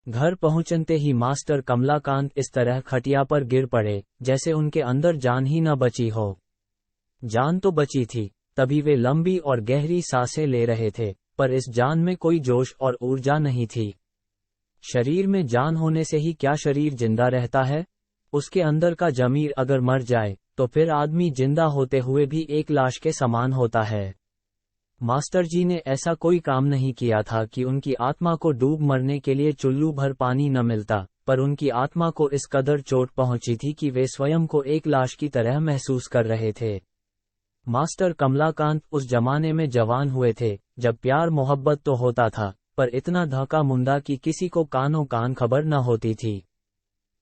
घर पहुंचते ही मास्टर कमलाकांत इस तरह खटिया पर गिर पड़े जैसे उनके अंदर जान ही न बची हो। जान तो बची थी, तभी वे लंबी और गहरी सांसें ले रहे थे, पर इस जान में कोई जोश और ऊर्जा नहीं थी। शरीर में जान होने से ही क्या शरीर जिंदा रहता है? उसके अंदर का जमीर अगर मर जाए तो फिर आदमी जिंदा होते हुए भी एक लाश के समान होता है। मास्टर जी ने ऐसा कोई काम नहीं किया था कि उनकी आत्मा को डूब मरने के लिए चुल्लू भर पानी न मिलता, पर उनकी आत्मा को इस कदर चोट पहुंची थी कि वे स्वयं को एक लाश की तरह महसूस कर रहे थे। मास्टर कमलाकांत उस जमाने में जवान हुए थे जब प्यार मोहब्बत तो होता था, पर इतना धक्का मुंडा कि किसी को कानों कान खबर न होती थी।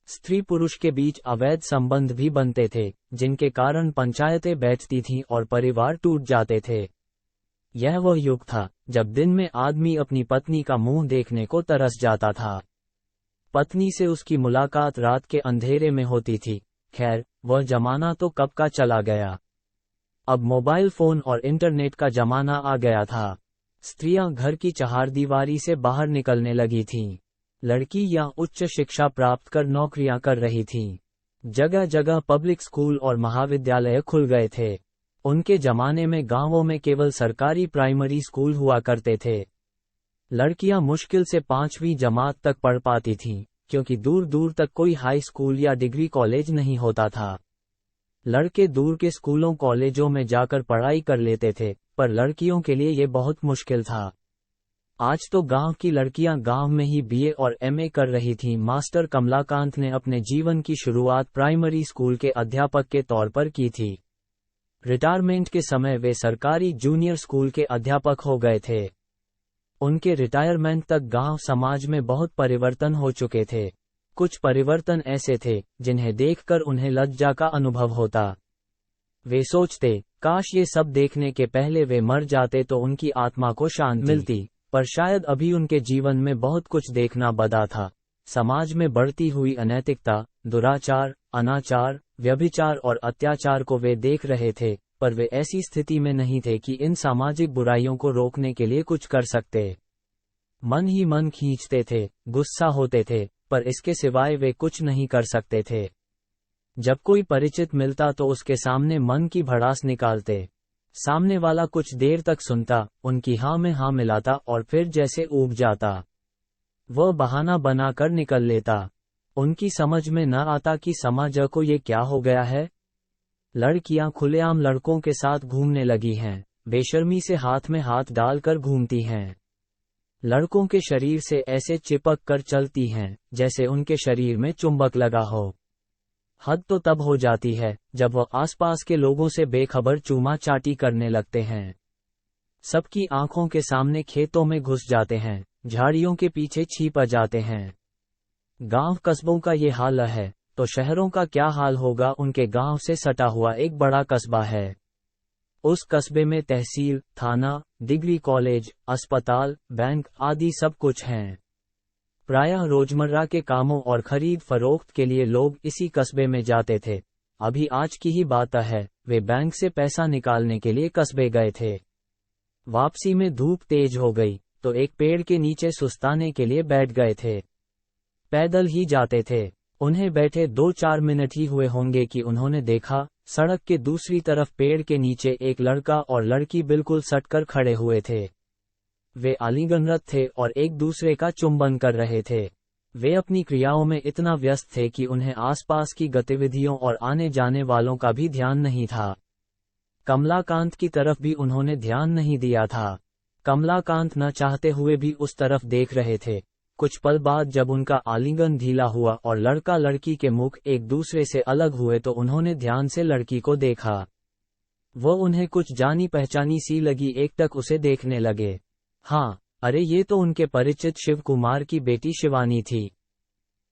स्त्री पुरुष के बीच अवैध संबंध भी बनते थे, जिनके कारण पंचायतें बैठती थीं और परिवार टूट जाते थे। यह वह युग था जब दिन में आदमी अपनी पत्नी का मुंह देखने को तरस जाता था। पत्नी से उसकी मुलाकात रात के अंधेरे में होती थी। खैर, वह जमाना तो कब का चला गया। अब मोबाइल फोन और इंटरनेट का जमाना आ गया था। स्त्रियां घर की चहारदीवारी से बाहर निकलने लगी थीं। लड़की या उच्च शिक्षा प्राप्त कर नौकरियां कर रही थीं। जगह जगह पब्लिक स्कूल और महाविद्यालय खुल गए थे। उनके जमाने में गांवों में केवल सरकारी प्राइमरी स्कूल हुआ करते थे। लड़कियां मुश्किल से 5वीं जमात तक पढ़ पाती थीं, क्योंकि दूर दूर तक कोई हाई स्कूल या डिग्री कॉलेज नहीं होता था। लड़के दूर के स्कूलों कॉलेजों में जाकर पढ़ाई कर लेते थे, पर लड़कियों के लिए ये बहुत मुश्किल था। आज तो गांव की लड़कियां गांव में ही बीए और एमए कर रही थीं। मास्टर कमलाकांत ने अपने जीवन की शुरुआत प्राइमरी स्कूल के अध्यापक के तौर पर की थी। रिटायरमेंट के समय वे सरकारी जूनियर स्कूल के अध्यापक हो गए थे। उनके रिटायरमेंट तक गांव समाज में बहुत परिवर्तन हो चुके थे। कुछ परिवर्तन ऐसे थे जिन्हें देखकर उन्हें लज्जा का अनुभव होता। वे सोचते, काश ये सब देखने के पहले वे मर जाते तो उनकी आत्मा को शांति मिलती, पर शायद अभी उनके जीवन में बहुत कुछ देखना बदा था। समाज में बढ़ती हुई अनैतिकता, दुराचार, अनाचार, व्यभिचार और अत्याचार को वे देख रहे थे, पर वे ऐसी स्थिति में नहीं थे कि इन सामाजिक बुराइयों को रोकने के लिए कुछ कर सकते। मन ही मन खींचते थे, गुस्सा होते थे, पर इसके सिवाय वे कुछ नहीं कर सकते थे। जब कोई परिचित मिलता तो उसके सामने मन की भड़ास निकालते। सामने वाला कुछ देर तक सुनता, उनकी हाँ में हाँ मिलाता और फिर जैसे ऊब जाता। वह बहाना बनाकर निकल लेता। उनकी समझ में न आता कि समाज को ये क्या हो गया है। लड़कियां खुलेआम लड़कों के साथ घूमने लगी हैं, बेशर्मी से हाथ में हाथ डालकर घूमती हैं। लड़कों के शरीर से ऐसे चिपक कर चलती हैं जैसे उनके शरीर में चुंबक लगा हो। हद तो तब हो जाती है जब वह आसपास के लोगों से बेखबर चूमा चाटी करने लगते हैं। सबकी आंखों के सामने खेतों में घुस जाते हैं, झाड़ियों के पीछे छिप जाते हैं। गांव कस्बों का ये हाल है तो शहरों का क्या हाल होगा। उनके गांव से सटा हुआ एक बड़ा कस्बा है। उस कस्बे में तहसील, थाना, डिग्री कॉलेज, अस्पताल, बैंक आदि सब कुछ हैं। प्रायः रोजमर्रा के कामों और खरीद फरोख्त के लिए लोग इसी कस्बे में जाते थे। अभी आज की ही बात है, वे बैंक से पैसा निकालने के लिए कस्बे गए थे। वापसी में धूप तेज हो गई तो एक पेड़ के नीचे सुस्ताने के लिए बैठ गए थे। पैदल ही जाते थे। उन्हें बैठे 2-4 मिनट ही हुए होंगे कि उन्होंने देखा, सड़क के दूसरी तरफ पेड़ के नीचे एक लड़का और लड़की बिल्कुल सटकर खड़े हुए थे। वे आलिंगनरत थे और एक दूसरे का चुंबन कर रहे थे। वे अपनी क्रियाओं में इतना व्यस्त थे कि उन्हें आसपास की गतिविधियों और आने जाने वालों का भी ध्यान नहीं था। कमलाकांत की तरफ भी उन्होंने ध्यान नहीं दिया था। कमलाकांत न चाहते हुए भी उस तरफ देख रहे थे। कुछ पल बाद जब उनका आलिंगन ढीला हुआ और लड़का लड़की के मुख एक दूसरे से अलग हुए तो उन्होंने ध्यान से लड़की को देखा। वह उन्हें कुछ जानी पहचानी सी लगी। एकटक उसे देखने लगे। हाँ, अरे ये तो उनके परिचित शिव कुमार की बेटी शिवानी थी।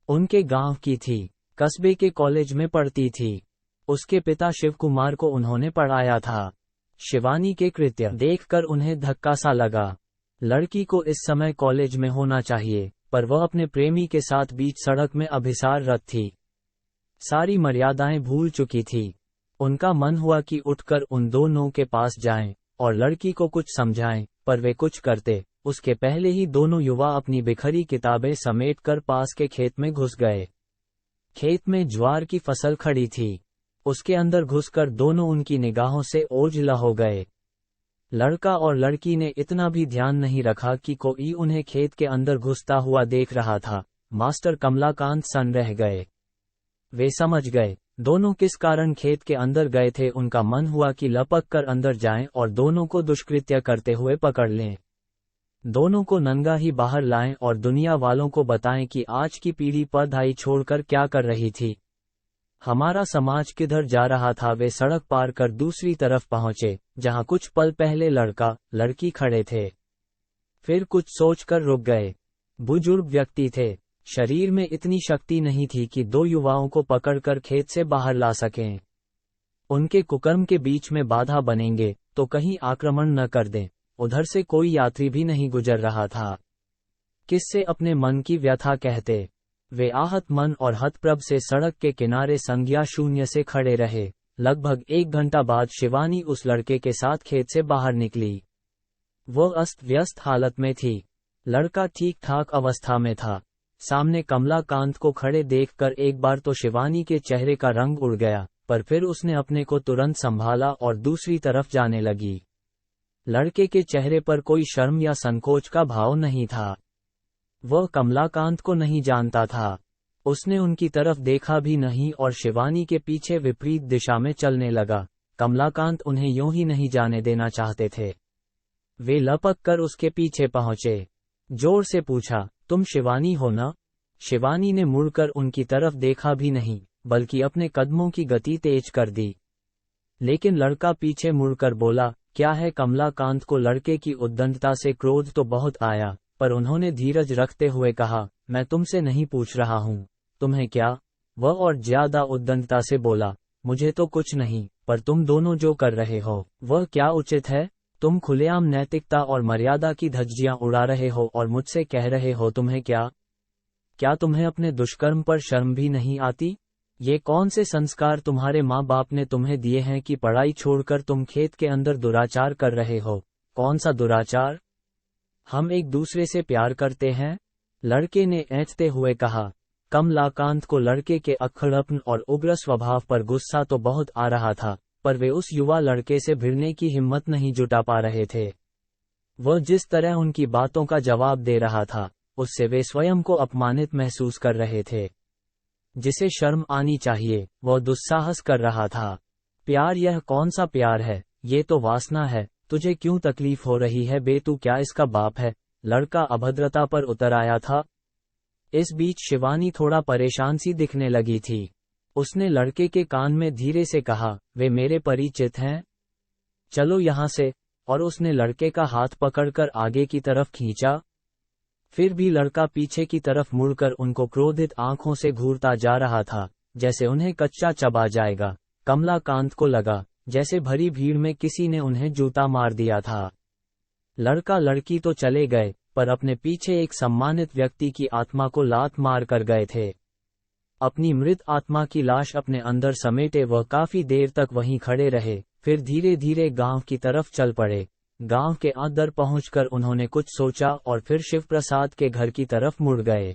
उनके गांव की थी, कस्बे के कॉलेज में पढ़ती थी। उसके पिता शिव कुमार को उन्होंने पढ़ाया था। शिवानी के कृत्य देखकर उन्हें धक्का सा लगा। लड़की को इस समय कॉलेज में होना चाहिए, पर वह अपने प्रेमी के साथ बीच सड़क में अभिसाररत थी। सारी मर्यादाएं भूल चुकी थी। उनका मन हुआ कि उठकर उन दोनों के पास जाएं और लड़की को कुछ समझाएं, पर वे कुछ करते उसके पहले ही दोनों युवा अपनी बिखरी किताबें समेटकर पास के खेत में घुस गए। खेत में ज्वार की फसल खड़ी थी। उसके अंदर घुसकर दोनों उनकी निगाहों से ओझल हो गए। लड़का और लड़की ने इतना भी ध्यान नहीं रखा कि कोई उन्हें खेत के अंदर घुसता हुआ देख रहा था। मास्टर कमलाकांत सन्न रह गए। वे समझ गए दोनों किस कारण खेत के अंदर गए थे। उनका मन हुआ कि लपक कर अंदर जाएं और दोनों को दुष्कृत्य करते हुए पकड़ लें। दोनों को नंगा ही बाहर लाएं और दुनिया वालों को बताएं कि आज की पीढ़ी पढ़ाई छोड़कर क्या कर रही थी, हमारा समाज किधर जा रहा था। वे सड़क पार कर दूसरी तरफ पहुंचे, जहां कुछ पल पहले लड़का लड़की खड़े थे। फिर कुछ सोचकर रुक गए। बुजुर्ग व्यक्ति थे। शरीर में इतनी शक्ति नहीं थी कि दो युवाओं को पकड़कर खेत से बाहर ला सकें। उनके कुकर्म के बीच में बाधा बनेंगे तो कहीं आक्रमण न कर दें। उधर से कोई यात्री भी नहीं गुजर रहा था। किससे अपने मन की व्यथा कहते। वे आहत मन और हतप्रभ से सड़क के किनारे संज्ञा शून्य से खड़े रहे। लगभग 1 घंटा बाद शिवानी उस लड़के के साथ खेत से बाहर निकली। वो अस्त व्यस्त हालत में थी। लड़का ठीक ठाक अवस्था में था। सामने कमलाकांत को खड़े देखकर एक बार तो शिवानी के चेहरे का रंग उड़ गया, पर फिर उसने अपने को तुरंत संभाला और दूसरी तरफ जाने लगी। लड़के के चेहरे पर कोई शर्म या संकोच का भाव नहीं था। वह कमलाकांत को नहीं जानता था। उसने उनकी तरफ देखा भी नहीं और शिवानी के पीछे विपरीत दिशा में चलने लगा। कमलाकांत उन्हें यूं ही नहीं जाने देना चाहते थे। वे लपक कर उसके पीछे पहुंचे। जोर से पूछा, तुम शिवानी हो ना? शिवानी ने मुड़कर उनकी तरफ देखा भी नहीं, बल्कि अपने कदमों की गति तेज कर दी। लेकिन लड़का पीछे मुड़कर बोला, क्या है? कमलाकांत को लड़के की उद्दंडता से क्रोध तो बहुत आया, पर उन्होंने धीरज रखते हुए कहा, मैं तुमसे नहीं पूछ रहा हूँ, तुम्हें क्या? वह और ज्यादा उद्दंडता से बोला, मुझे तो कुछ नहीं, पर तुम दोनों जो कर रहे हो वह क्या उचित है? तुम खुलेआम नैतिकता और मर्यादा की धज्जियां उड़ा रहे हो और मुझसे कह रहे हो तुम्हें क्या? क्या तुम्हें अपने दुष्कर्म पर शर्म भी नहीं आती? ये कौन से संस्कार तुम्हारे माँ बाप ने तुम्हें दिए हैं कि पढ़ाई छोड़कर तुम खेत के अंदर दुराचार कर रहे हो? कौन सा दुराचार? हम एक दूसरे से प्यार करते हैं? लड़के ने ऐंठते हुए कहा। कमलाकांत को लड़के के अक्खड़पन और उग्र स्वभाव पर गुस्सा तो बहुत आ रहा था, पर वे उस युवा लड़के से भिड़ने की हिम्मत नहीं जुटा पा रहे थे। वह जिस तरह उनकी बातों का जवाब दे रहा था, उससे वे स्वयं को अपमानित महसूस कर रहे थे। जिसे शर्म आनी चाहिए, वह दुस्साहस कर रहा था। प्यार? यह कौन सा प्यार है? ये तो वासना है। तुझे क्यों तकलीफ हो रही है बे? तू क्या इसका बाप है? लड़का अभद्रता पर उतर आया था। इस बीच शिवानी थोड़ा परेशान सी दिखने लगी थी। उसने लड़के के कान में धीरे से कहा, वे मेरे परिचित हैं? चलो यहाँ से। और उसने लड़के का हाथ पकड़कर आगे की तरफ खींचा। फिर भी लड़का पीछे की तरफ मुड़कर उनको क्रोधित आंखों से घूरता जा रहा था, जैसे उन्हें कच्चा चबा जाएगा। कमलाकांत को लगा जैसे भरी भीड़ में किसी ने उन्हें जूता मार दिया था। लड़का लड़की तो चले गए, पर अपने पीछे एक सम्मानित व्यक्ति की आत्मा को लात मार कर गए थे। अपनी मृत आत्मा की लाश अपने अंदर समेटे वह काफी देर तक वहीं खड़े रहे, फिर धीरे धीरे गांव की तरफ चल पड़े। गांव के अंदर पहुंचकर उन्होंने कुछ सोचा और फिर शिवप्रसाद के घर की तरफ मुड़ गए।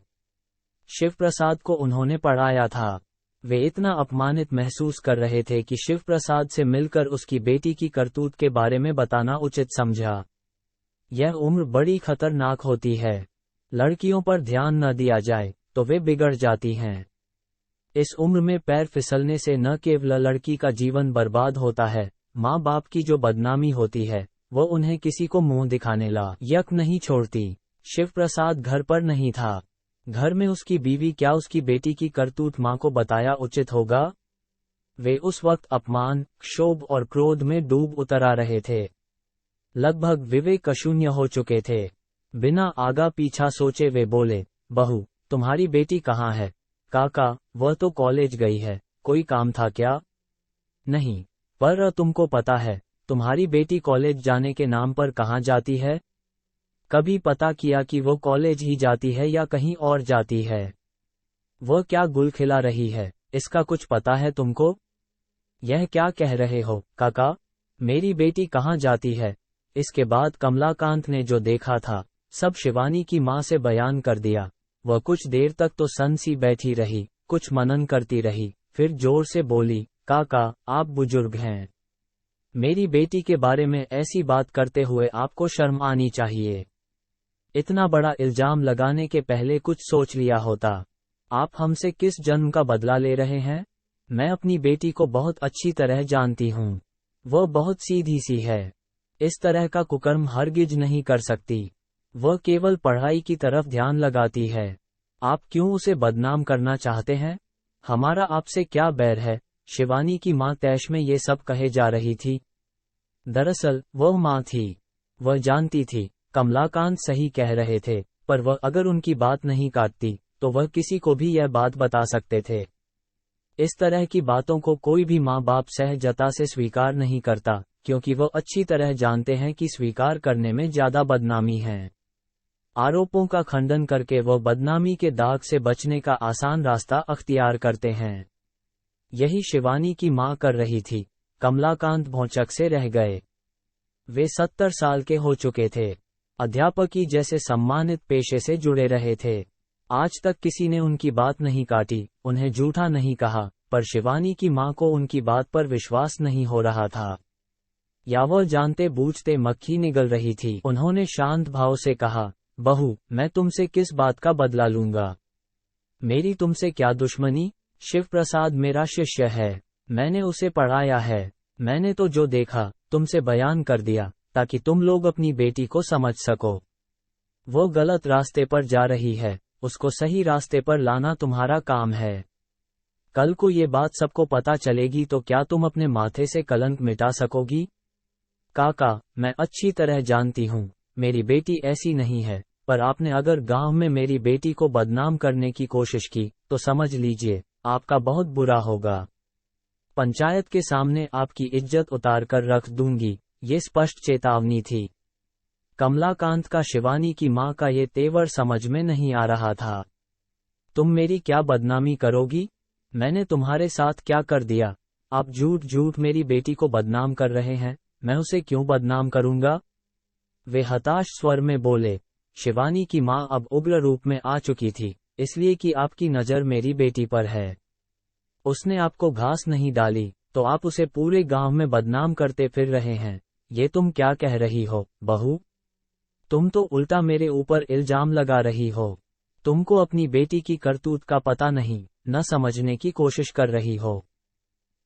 शिवप्रसाद को उन्होंने पढ़ाया था। वे इतना अपमानित महसूस कर रहे थे कि शिवप्रसाद से मिलकर उसकी बेटी की करतूत के बारे में बताना उचित समझा। यह उम्र बड़ी खतरनाक होती है। लड़कियों पर ध्यान न दिया जाए तो वे बिगड़ जाती हैं। इस उम्र में पैर फिसलने से न केवल लड़की का जीवन बर्बाद होता है, माँ बाप की जो बदनामी होती है वो उन्हें किसी को मुंह दिखाने लायक नहीं छोड़ती। शिवप्रसाद घर पर नहीं था। घर में उसकी बीवी क्या उसकी बेटी की करतूत माँ को बताया उचित होगा? वे उस वक्त अपमान, क्षोभ और क्रोध में डूब उतर आ रहे थे। लगभग विवेक शून्य हो चुके थे। बिना आगा पीछा सोचे वे बोले, बहू, तुम्हारी बेटी कहाँ है? काका, वह तो कॉलेज गई है। कोई काम था क्या? नहीं, पर तुमको पता है तुम्हारी बेटी कॉलेज जाने के नाम पर कहाँ जाती है? कभी पता किया कि वो कॉलेज ही जाती है या कहीं और जाती है? वह क्या गुल खिला रही है, इसका कुछ पता है तुमको? यह क्या कह रहे हो काका? मेरी बेटी कहाँ जाती है? इसके बाद कमलाकांत ने जो देखा था सब शिवानी की माँ से बयान कर दिया। वह कुछ देर तक तो सनसी बैठी रही, कुछ मनन करती रही, फिर जोर से बोली, काका, आप बुजुर्ग हैं। मेरी बेटी के बारे में ऐसी बात करते हुए आपको शर्म आनी चाहिए। इतना बड़ा इल्जाम लगाने के पहले कुछ सोच लिया होता। आप हमसे किस जन्म का बदला ले रहे हैं? मैं अपनी बेटी को बहुत अच्छी तरह जानती हूँ। वह बहुत सीधी सी है। इस तरह का कुकर्म हरगिज नहीं कर सकती। वह केवल पढ़ाई की तरफ ध्यान लगाती है। आप क्यों उसे बदनाम करना चाहते हैं? हमारा आपसे क्या बैर है? शिवानी की माँ तैश में ये सब कहे जा रही थी। दरअसल वह माँ थी। वह जानती थी कमलाकांत सही कह रहे थे, पर वह अगर उनकी बात नहीं काटती तो वह किसी को भी यह बात बता सकते थे। इस तरह की बातों को कोई भी माँ बाप सहजता से स्वीकार नहीं करता, क्योंकि वह अच्छी तरह जानते हैं कि स्वीकार करने में ज्यादा बदनामी है। आरोपों का खंडन करके वह बदनामी के दाग से बचने का आसान रास्ता अख्तियार करते हैं। यही शिवानी की माँ कर रही थी। कमलाकांत भौचक से रह गए। वे 70 साल के हो चुके थे। अध्यापकी जैसे सम्मानित पेशे से जुड़े रहे थे। आज तक किसी ने उनकी बात नहीं काटी, उन्हें झूठा नहीं कहा, पर शिवानी की माँ को उनकी बात पर विश्वास नहीं हो रहा था। या वह जानते बूझते मक्खी निगल रही थी। उन्होंने शांत भाव से कहा, बहू, मैं तुमसे किस बात का बदला लूंगा? मेरी तुमसे क्या दुश्मनी? शिव प्रसाद मेरा शिष्य है। मैंने उसे पढ़ाया है। मैंने तो जो देखा तुमसे बयान कर दिया, ताकि तुम लोग अपनी बेटी को समझ सको। वो गलत रास्ते पर जा रही है, उसको सही रास्ते पर लाना तुम्हारा काम है। कल को ये बात सबको पता चलेगी तो क्या तुम अपने माथे से कलंक मिटा सकोगी? काका, मैं अच्छी तरह जानती हूँ मेरी बेटी ऐसी नहीं है, पर आपने अगर गांव में मेरी बेटी को बदनाम करने की कोशिश की तो समझ लीजिए आपका बहुत बुरा होगा। पंचायत के सामने आपकी इज्जत उतार कर रख दूंगी। ये स्पष्ट चेतावनी थी। कमलाकांत का शिवानी की माँ का ये तेवर समझ में नहीं आ रहा था। तुम मेरी क्या बदनामी करोगी? मैंने तुम्हारे साथ क्या कर दिया? आप झूठ झूठ मेरी बेटी को बदनाम कर रहे हैं। मैं उसे क्यों बदनाम करूंगा? वे हताश स्वर में बोले। शिवानी की माँ अब उग्र रूप में आ चुकी थी, इसलिए कि आपकी नजर मेरी बेटी पर है। उसने आपको घास नहीं डाली तो आप उसे पूरे गांव में बदनाम करते फिर रहे हैं। ये तुम क्या कह रही हो बहू? तुम तो उल्टा मेरे ऊपर इल्जाम लगा रही हो। तुमको अपनी बेटी की करतूत का पता नहीं, न समझने की कोशिश कर रही हो।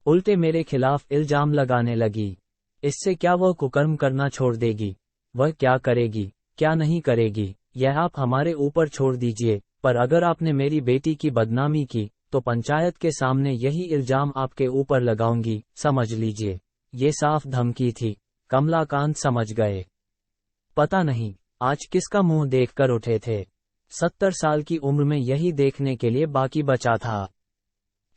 उल्टे मेरे खिलाफ इल्जाम लगाने लगी। इससे क्या वह कुकर्म करना छोड़ देगी? वह क्या करेगी, क्या नहीं करेगी, यह आप हमारे ऊपर छोड़ दीजिए, पर अगर आपने मेरी बेटी की बदनामी की तो पंचायत के सामने यही इल्जाम आपके ऊपर लगाऊंगी, समझ लीजिए। ये साफ धमकी थी। कमलाकांत समझ गए। पता नहीं आज किसका मुंह देखकर उठे थे। 70 साल की उम्र में यही देखने के लिए बाकी बचा था।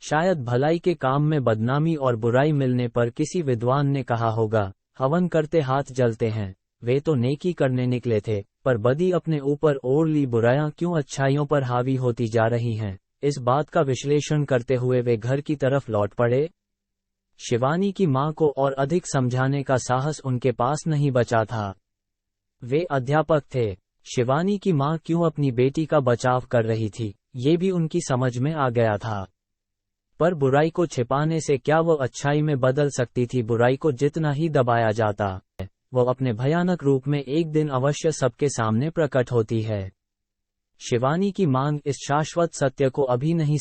शायद भलाई के काम में बदनामी और बुराई मिलने पर किसी विद्वान ने कहा होगा, हवन करते हाथ जलते हैं। वे तो नेकी करने निकले थे, पर बदी अपने ऊपर ओढ़ ली बुराइयां क्यों अच्छाइयों पर हावी होती जा रही हैं। इस बात का विश्लेषण करते हुए वे घर की तरफ लौट पड़े। शिवानी की मां को और अधिक समझाने का साहस उनके पास नहीं बचा था। वे अध्यापक थे। शिवानी की मां क्यों अपनी बेटी का बचाव कर रही थी, ये भी उनकी समझ में आ गया था। पर बुराई को छिपाने से क्या वह अच्छाई में बदल सकती थी? बुराई को जितना ही दबाया जाता है, वह अपने भयानक रूप में एक दिन अवश्य सबके सामने प्रकट होती है। शिवानी की मांग इस शाश्वत सत्य को अभी नहीं